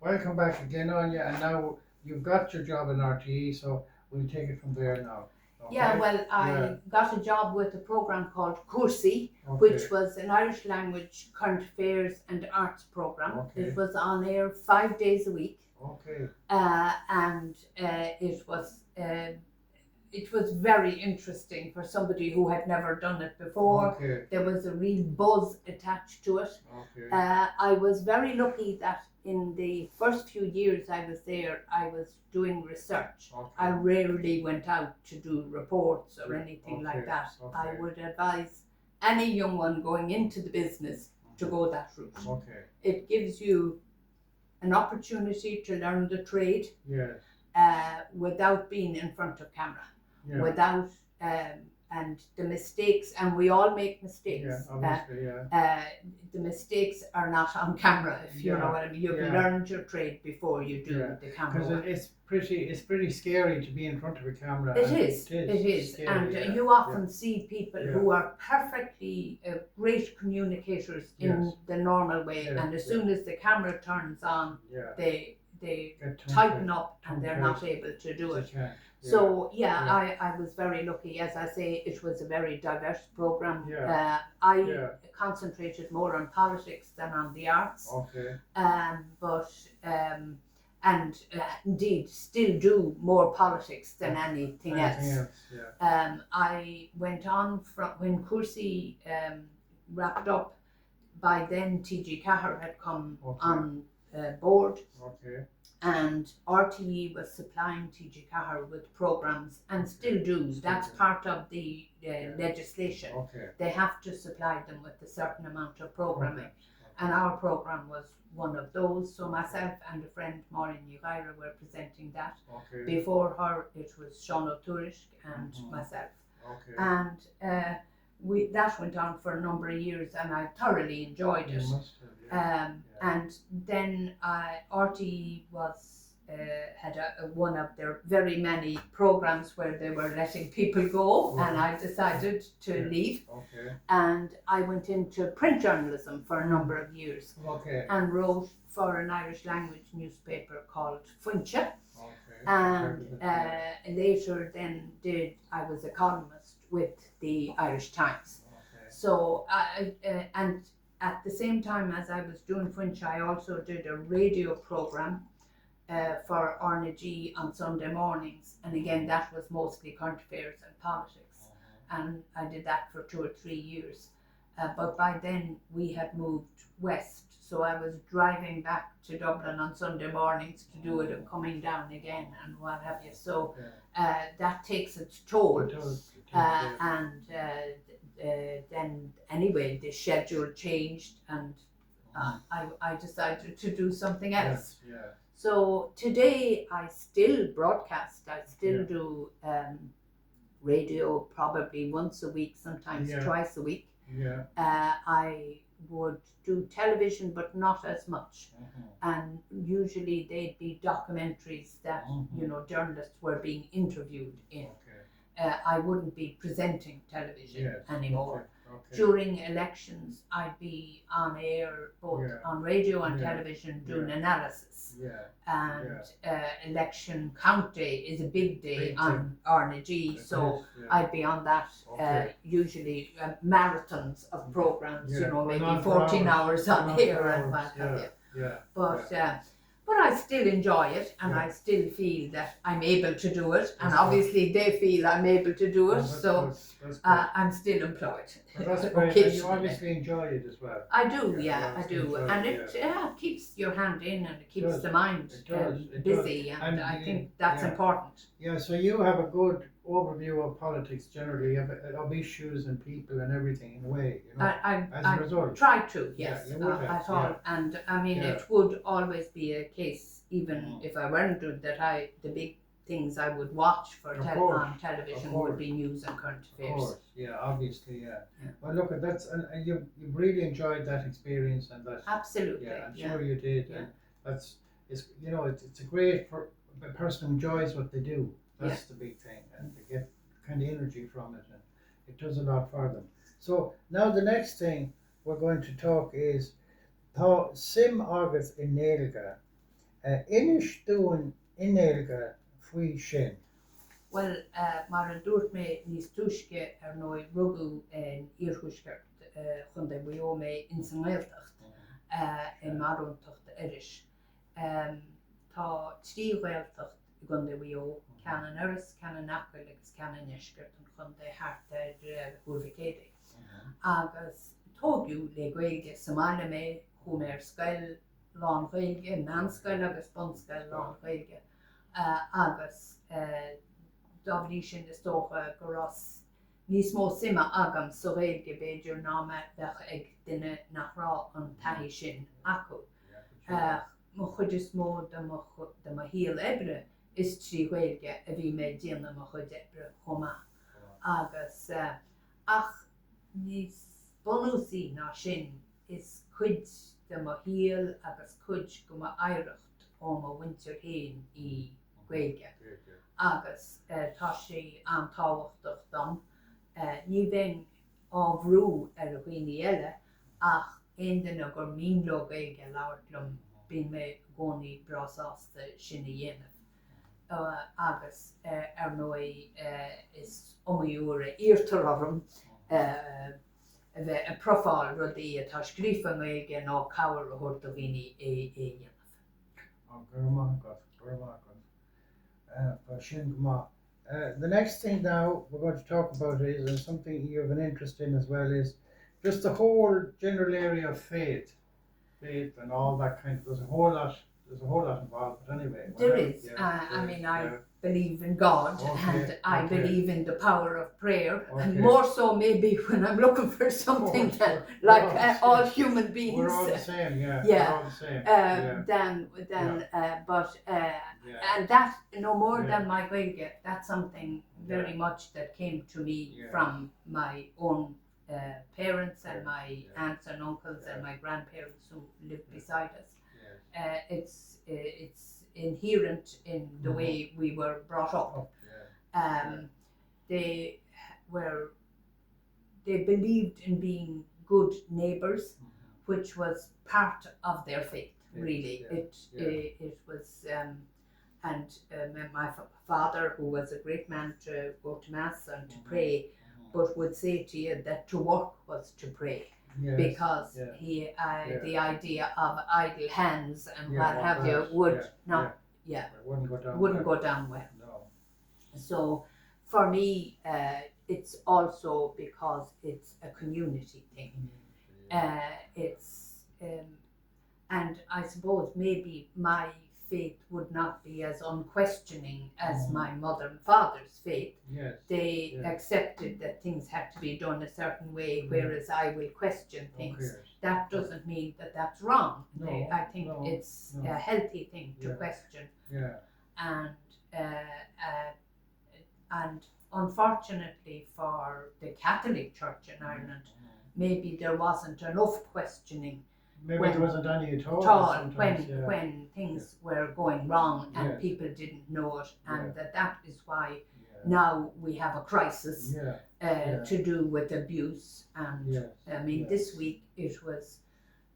welcome back again, Áine. And now you've got your job in RTE, so we'll take it from there now. Yeah, Okay? well, Yeah. I got a job with a program called Kursi, Okay. which was an Irish language, current affairs, and arts program. Okay. It was on air 5 days a week, Okay. and it was very interesting for somebody who had never done it before. Okay. There was a real buzz attached to it. Okay. I was very lucky that in the first few years I was there, I was doing research. Okay. I rarely went out to do reports or anything like Okay. that. Okay. I would advise any young one going into the business to go that route. Okay. It gives you an opportunity to learn the trade. Yes. Without being in front of camera. Yeah. Without and the mistakes, and we all make mistakes. Yeah, obviously, yeah. The mistakes are not on camera, if you Yeah, know what I mean. You've yeah. learned your trade before you do Yeah, the camera Because work. it's pretty scary to be in front of a camera. It and is. scary, And yeah. you often see people Yeah. who are perfectly great communicators in Yes. the normal way, Yeah, and as soon as the camera turns on, Yeah. they Get tighten up and they're tongue-tied. not able to do They it. can't. Yeah. So Yeah. I was very lucky. As I say, it was a very diverse program. Yeah. I Yeah. concentrated more on politics than on the arts, Okay. and indeed still do more politics than anything else. Yeah. I went on from when Kursi wrapped up. By then, TG Cahir had come on board. Okay. And RTE was supplying TG Cahir with programs and still do. That's part of the legislation. Okay. They have to supply them with a certain amount of programming. Okay. And our program was one of those. So myself and a friend, Maureen Ugaira, were presenting that. Okay. Before her, it was Sean O'Tourish and myself. Okay. And that went on for a number of years, and I thoroughly enjoyed it. And then RTE was had one of their very many programs where they were letting people go, and I decided to leave. Okay. And I went into print journalism for a number of years. Okay. And wrote for an Irish language newspaper called Funcha. Okay. And later then I was a columnist with the Irish Times. Okay. So and at the same time as I was doing French, I also did a radio program for Áine G on Sunday mornings, and again that was mostly current affairs and politics, and I did that for 2 or 3 years. But by then we had moved west, so I was driving back to Dublin on Sunday mornings to do it and coming down again and what have you. So that takes its toll. Then anyway the schedule changed, and I decided to do something else. Yes, yeah. So today I still broadcast. I still do radio probably once a week, sometimes twice a week. Yeah. I would do television, but not as much. And usually they'd be documentaries that journalists were being interviewed in. I wouldn't be presenting television anymore. Okay. During elections, I'd be on air, both on radio and television, doing analysis. And election count day is a big day on Áine G, so I'd be on that. Usually marathons of programs, maybe 14 hours on air and what have you. But I still enjoy it, and I still feel that I'm able to do it, and obviously they feel I'm able to do it, so I'm still employed. That's great. You obviously enjoy it as well. I do, I do, and it keeps your hand in, and it keeps the mind busy, and I think that's important. Yeah, so you have a good overview of politics generally, of issues and people and everything in a way, as a result. Try to, yes, at all. And I mean, it would always be a case, even if I weren't doing that, the big things I would watch for on television would be news and current affairs. Of course, obviously. Well, look, that's and you've really enjoyed that experience, and that. Absolutely. Yeah, I'm sure you did. And it's a great for a person who enjoys what they do. That's the big thing, and they get kind of energy from it, and it does a lot for them. So now the next thing we're going to talk is Tá sim agus in Nélga Inis dúin inéilge faoi sin. Well, mar an dúirt mé níos túisce nó rugú an iarthúisceart chun de bhío mé in san Ghaeltacht in marúntacht iris. Tá trí Ghaeltacht gun de bhío cean an iris, cean an nachfuil agus cean an isceart an chun de hartar thuirficéide. Agus tógiú le Gaeilge Somália mé chun ar scail lán Gaeilge, meánscail agus bonscail lán Gaeilge. Agus dábhrí sin is tócha go ras níos mó sima agam so Gaeilge beidir náma bheith ag duine nach rá an taithí sin acu. Mo chud is mó de ma híal ebre is trí Gaeilge a bhí mé déanam mo chud ebre chomá. Agus ach níos bonúsaí ná sin is cuid de ma híal agus cuid go ma éireacht ó ma winter héin I Gaeilge. Agus tá sé an táhachtach dom. Ní bhein ábhrú ar a bhaoine eile ach aon duine gur míonló Gaeilge labhairt bíonn mé gcónaí brasásta sin a dhéanamh. Agus ar nói is omíúr a íortar orm a bheith a profáil rudaí atá scríofa Gaeilge nó cabhar a thuirt a bhaoine dhéanamh. The next thing now we're going to talk about is, and something you have an interest in as well, is just the whole general area of faith and all that kind of. There's a whole lot involved. But anyway, there is. I mean, I believe in God, and I believe in the power of prayer, and more so maybe when I'm looking for something that, like all human beings. We're all the same, yeah. Yeah. We're all the same. But and that no more than my Gaeilge, that's something very much that came to me from my own parents and my aunts and uncles and my grandparents who lived beside us. It's inherent in the way we were brought up. They believed in being good neighbours, which was part of their faith. Really, it was. And my father, who was a great man to go to mass and to pray, but would say to you that to work was to pray. Because the idea of idle hands and what have you would not, wouldn't go down well. No. So for me, it's also because it's a community thing. And I suppose maybe my faith would not be as unquestioning as my mother and father's faith. They accepted that things had to be done a certain way, whereas I will question things. That doesn't mean that that's wrong. I think it's a healthy thing to question. And unfortunately for the Catholic Church in Ireland, maybe there wasn't enough questioning. Maybe there wasn't any at all when things were going wrong and people didn't know it, and that is why now we have a crisis to do with abuse. And I mean, this week it was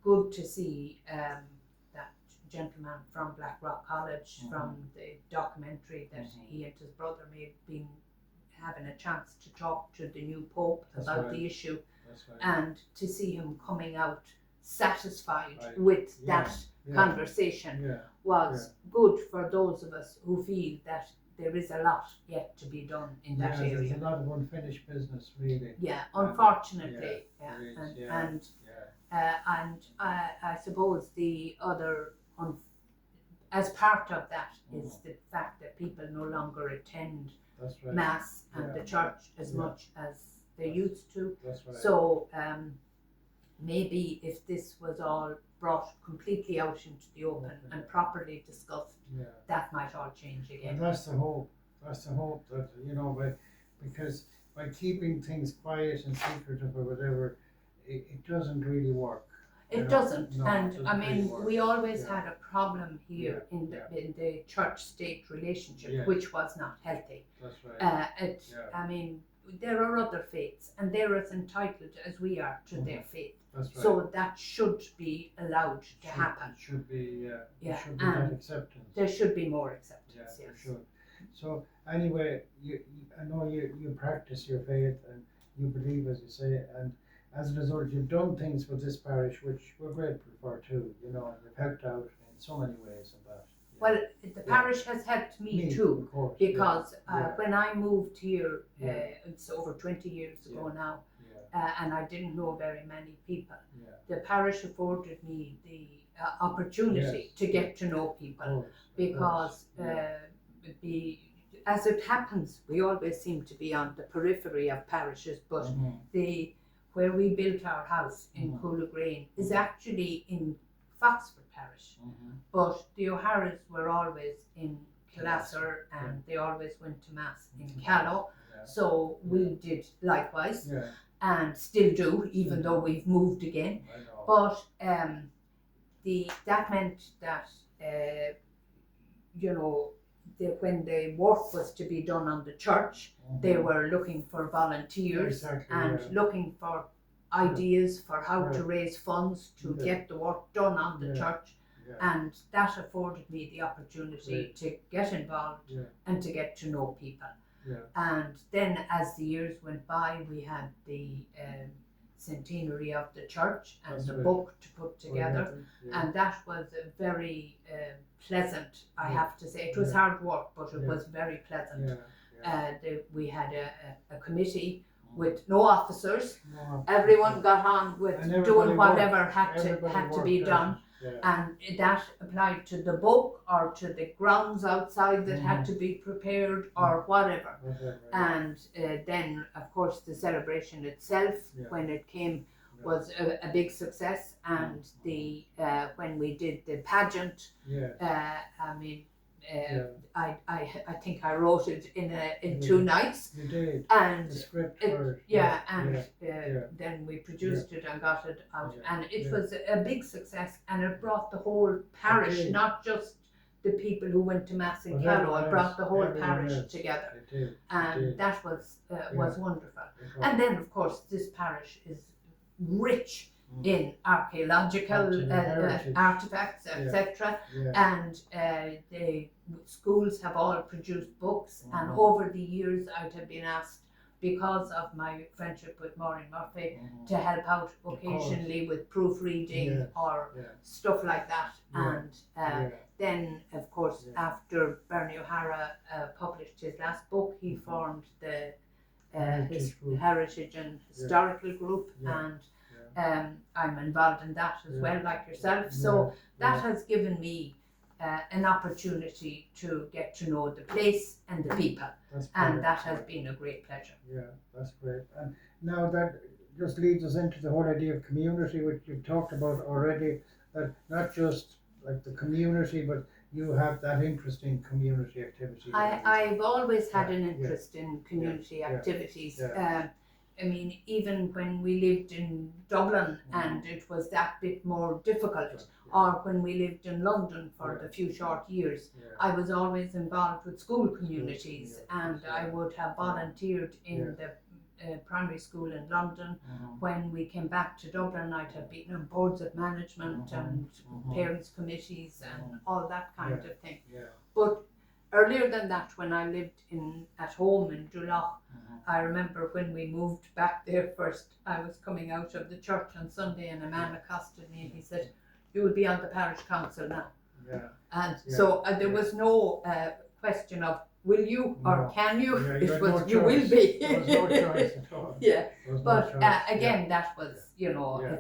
good to see that gentleman from Blackrock College, from the documentary that he and his brother made, been having a chance to talk to the new Pope about the issue, and to see him coming out satisfied with that conversation was good for those of us who feel that there is a lot yet to be done in that area. There's a lot of unfinished business, really. Unfortunately, and I suppose the other, as part of that, is the fact that people no longer attend Mass and the church as much as they used to. So maybe if this was all brought completely out into the open and properly discussed, that might all change again. And that's the hope. That's the hope that, because by keeping things quiet and secretive or whatever, it doesn't really work. It doesn't. And I mean, we always had a problem here in the church-state relationship, which was not healthy. That's right. I mean, there are other faiths, and they're as entitled as we are to their faith. That's right. So that should be allowed to happen. It should be, there should be and that acceptance. there should be more acceptance. Yeah, Yes. there should. So anyway, I know you practice your faith and you believe, as you say, and as a result, you've done things with this parish which we're grateful for too. You know, and you've helped out in so many ways in that. Well, the parish has helped me too, of course, because yeah. when I moved here, Yeah. it's over 20 years ago now, Yeah. and I didn't know very many people. Yeah. The parish afforded me the opportunity Yes. to get to know people, Of course, because as it happens, we always seem to be on the periphery of parishes, but where we built our house in Chiaráin is actually in Foxford Parish, but the O'Haras were always in Chiaráin, and they always went to Mass in Callow, so we did likewise, and still do, even though we've moved again. But that meant that when the work was to be done on the church, they were looking for volunteers looking for ideas for how to raise funds to get the work done on the church, and that afforded me the opportunity to get involved and to get to know people. And then as the years went by, we had the centenary of the church and the book to put together, and that was a very pleasant, I have to say. It was hard work, but it was very pleasant. We had a committee with no officers. Everyone got on with doing whatever had to be done. And that applied to the book or to the grounds outside that had to be prepared or whatever. And then, of course, the celebration itself, when it came, was a big success. And the when we did the pageant, I mean, I think I wrote it in 2 nights. You did. And the script then we produced it and got it out, and it was a big success, and it brought the whole parish, not just the people who went to Mass in Callow, it brought the whole parish together, and that was wonderful. And then, of course, this parish is rich in archaeological artifacts, etc. And the schools have all produced books, and over the years I'd have been asked, because of my friendship with Maureen Murphy, to help out occasionally with proofreading or stuff like that. And then, of course, after Bernie O'Hara published his last book, he formed the Heritage and Historical Group, and I'm involved in that as well, like yourself. So that has given me an opportunity to get to know the place and the people, and that has been a great pleasure. Yeah, that's great. And now that just leads us into the whole idea of community, which you've talked about already, that not just like the community, but you have that interest in community activity. I've always had an interest in community activities. I mean, even when we lived in Dublin and it was that bit more difficult, or when we lived in London for the few short years, I was always involved with school communities, and I would have volunteered in the primary school in London. When we came back to Dublin, I'd have been on boards of management and parents committees and all that kind of thing. But earlier than that, when I lived at home in Dulloch, I remember when we moved back there first, I was coming out of the church on Sunday, and a man accosted me and he said, "You will be on the parish council now." And so there was no question of will you or can you, it was you will be. There was no choice at all. But again, that was, it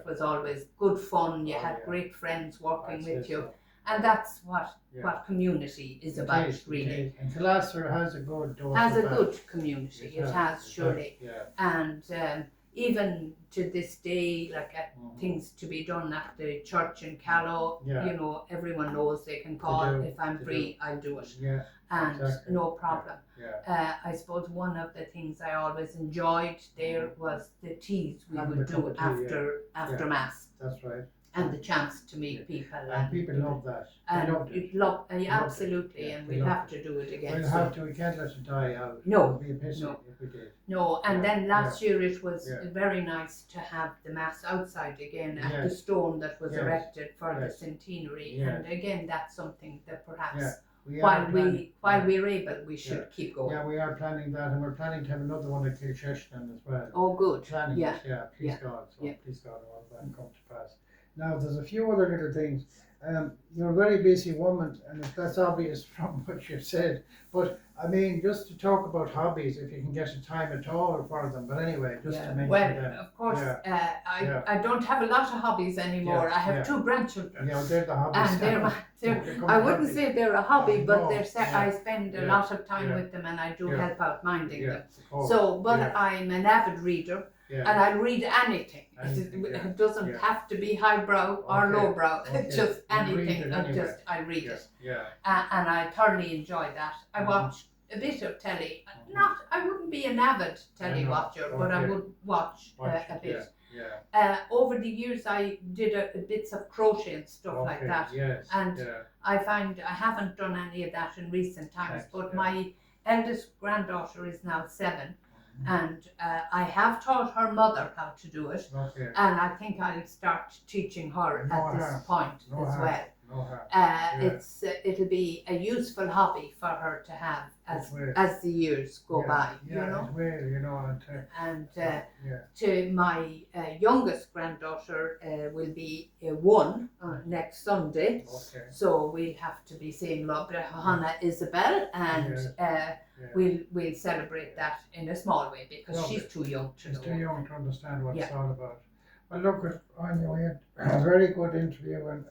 was always good fun. You had great friends working with you. And that's what community is about, really. And Chiaráin has a good dose has a of good community. It has surely. And even to this day, like things to be done at the church in Callow, everyone knows they can call. If I'm free, I'll do it. And no problem. I suppose one of the things I always enjoyed there was the teas we would do after Mass. That's right. and the chance to meet people. And people love that. And loved it. Absolutely, Yeah, and they we'll loved have to do it again. We'll have to. We can't let it die out. No, It would be a pity no. if we did. No, and Yeah, then last year it was yeah. very nice to have the mass outside again at the Yes. stone that was Yes. erected for Yes. the centenary. Yes. And again, that's something that perhaps We while are planning, we're able, we should keep going. Yeah, we are planning that, and we're planning to have another one at Chiaráin as well. Oh, good. Planning Yeah. it, yeah. Please God, so Yeah. please God, all that come to pass. Now, there's a few other little things. You're a very busy woman, and that's obvious from what you said. But I mean, just to talk about hobbies, if you can get a time at all for them. But anyway, just to mention well, them. of course, Yeah. I don't have a lot of hobbies anymore. Yeah, I have yeah. 2 grandchildren. Yeah, they're the hobbies. And they're become I wouldn't hobbies. say they're a hobby, but No, they're yeah, I spend a yeah, lot of time yeah, with them, and I do yeah, help out minding Yeah, them. of course. So, but Yeah. I'm an avid reader, Yeah. and I read anything. Anything, yeah, It doesn't yeah. have to be highbrow or Okay, lowbrow. okay. Just You read anything. it anyway. I read Yeah, it, yeah. and I thoroughly enjoy that. I Mhm. watch a bit of telly. I wouldn't be an avid telly watcher, but I Okay. would watch Watch a it, bit. Yeah. Over the years, I did bits of crochet and stuff like Okay, that. Yes. And yeah. I find I haven't done any of that in recent times, Thanks, but yeah. my eldest granddaughter is now 7, Mhm. and I have taught her mother how to do it, Okay. and I think I'll start teaching her No at this harm. point No as harm. well. No harm. It'll be a useful hobby for her to have It will. as the years go Yeah, by, Yeah, you know. it will, And yeah. to my youngest granddaughter will be 1 next Sunday. Okay. So we'll have to be saying love to Hannah Isabel, and Yeah. we'll celebrate that in a small way because Lovely. she's too young to She's know. too young to understand what it's Yeah. all about. Well, look, Áine, we had a very good interview, and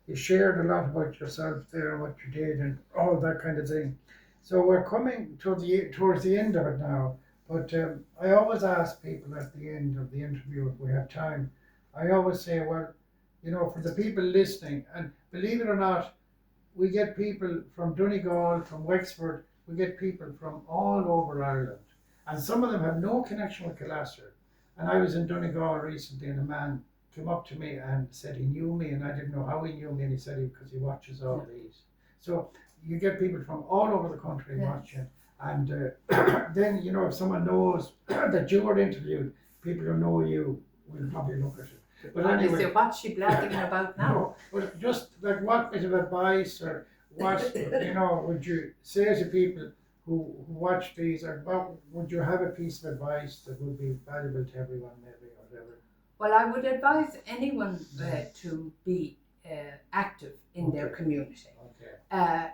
you shared a lot about yourself there and what you did and all that kind of thing. So we're coming towards the end of it now. But I always ask people at the end of the interview, if we have time, I always say, well, for the people listening, and believe it or not, we get people from Donegal, from Wexford, we get people from all over Ireland. And some of them have no connection with Kildare. And I was in Donegal recently, and a man came up to me and said he knew me, and I didn't know how he knew me, and he said because he watches all these. So you get people from all over the country watching. And then, if someone knows that you were interviewed, people who know you will probably look at it. But anyway, So what's she blathering about now? no, but just like what bit of advice or what, would you say to people who watch these, or what would you have a piece of advice that would be valuable to everyone, maybe, or whatever? Well, I would advise anyone to be active in their community. Okay.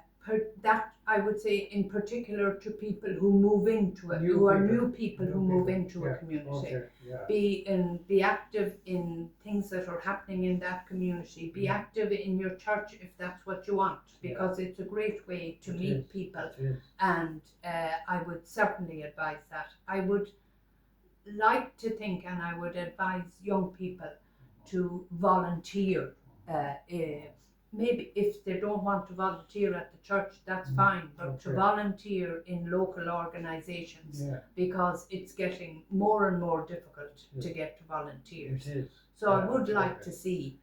That I would say in particular to people who move into it, new people who move into a community. Okay. Yeah. Be active in things that are happening in that community. Be active in your church if that's what you want, because it's a great way to meet people. It is. And I would certainly advise that. I would like to think, and I would advise young people to volunteer. Maybe if they don't want to volunteer at the church, that's fine, but to volunteer in local organisations, because it's getting more and more difficult to get volunteers. It is. So I would like to see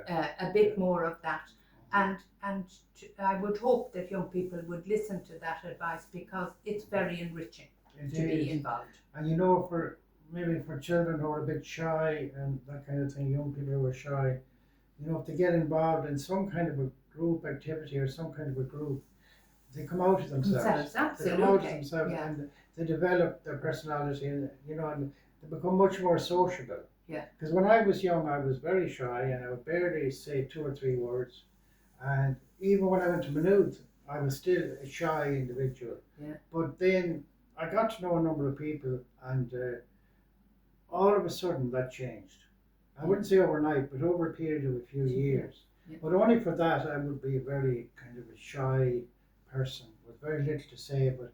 a bit more of that, and I would hope that young people would listen to that advice, because it's very enriching to be involved. And for children who are a bit shy and that kind of thing, young people who are shy, if they get involved in some kind of a group activity or some kind of a group, they come out of themselves. Absolutely. They come out of themselves and they develop their personality, and and they become much more sociable. Yeah. Because when I was young, I was very shy, and I would barely say 2 or 3 words. And even when I went to Maynooth, I was still a shy individual. Yeah. But then I got to know a number of people, and all of a sudden that changed. I wouldn't say overnight, but over a period of a few years. Yeah. But only for that, I would be a very kind of a shy person with very little to say. But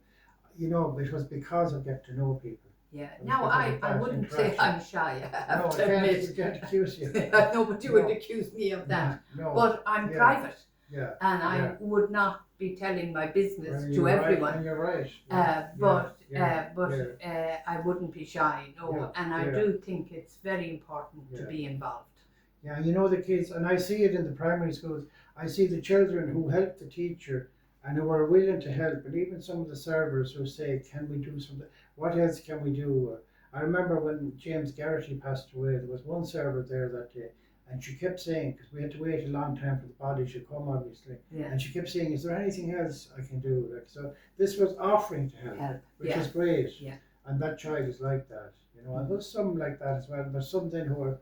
it was because I get to know people. Yeah. Now I wouldn't say I'm shy. I have to admit. You can't accuse you. No, but you would accuse me of that. No. But I'm private, Yeah. and I would not be telling my business Well, to everyone. And you're right. But I wouldn't be shy. No, and I do think it's very important to be involved. Yeah, you know the kids, and I see it in the primary schools. I see the children who help the teacher and who are willing to help, and even some of the servers who say, "Can we do something? What else can we do?" I remember when James Garrity passed away. There was one server there that day, and she kept saying, because we had to wait a long time for the body to come, obviously, Yeah. and she kept saying, "Is there anything else I can do?" Like, so, this was offering to help, which Yeah. is great. Yeah. And that child is like that, you know. And there's some like that as well. There's some then who are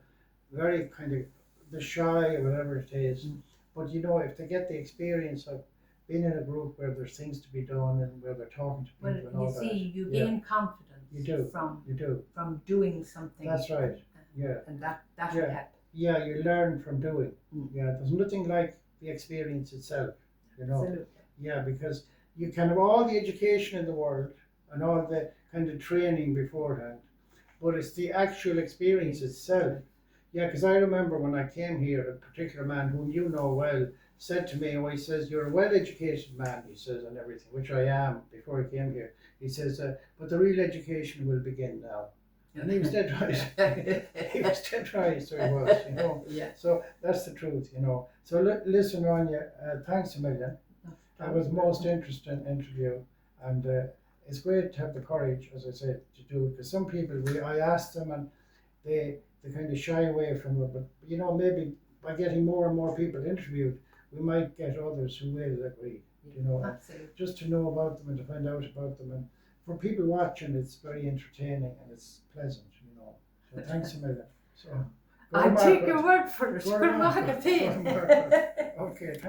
very kind of the shy or whatever it is. But you know, if they get the experience of being in a group where there's things to be done and where they're talking to people and all you see, that. you gain confidence You do. from You do. from doing something. That's right. Yeah. And that will Yeah. help. Yeah, you learn from doing. Mm. Yeah, there's nothing like the experience itself, you know. Absolutely. Yeah, because you can have all the education in the world and all the kind of training beforehand, but it's the actual experience itself. Yeah, because I remember when I came here, a particular man whom you know well said to me, he says, "You're a well-educated man," he says, and everything, which I am before I came here. He says, "But the real education will begin now." And he was dead right. He was dead right, so he was, you know. Yeah. So that's the truth, you know. So listen, Áine, thanks a million. That was a most interesting interview, and it's great to have the courage, as I said, to do it. Because some people, I asked them, and they kind of shy away from it. But you know, maybe by getting more and more people interviewed, we might get others who will agree. You know, Absolutely. just to know about them and to find out about them, and for people watching, it's very entertaining and it's pleasant. You know, so thanks a million. So I take your word for it. Good market. Okay.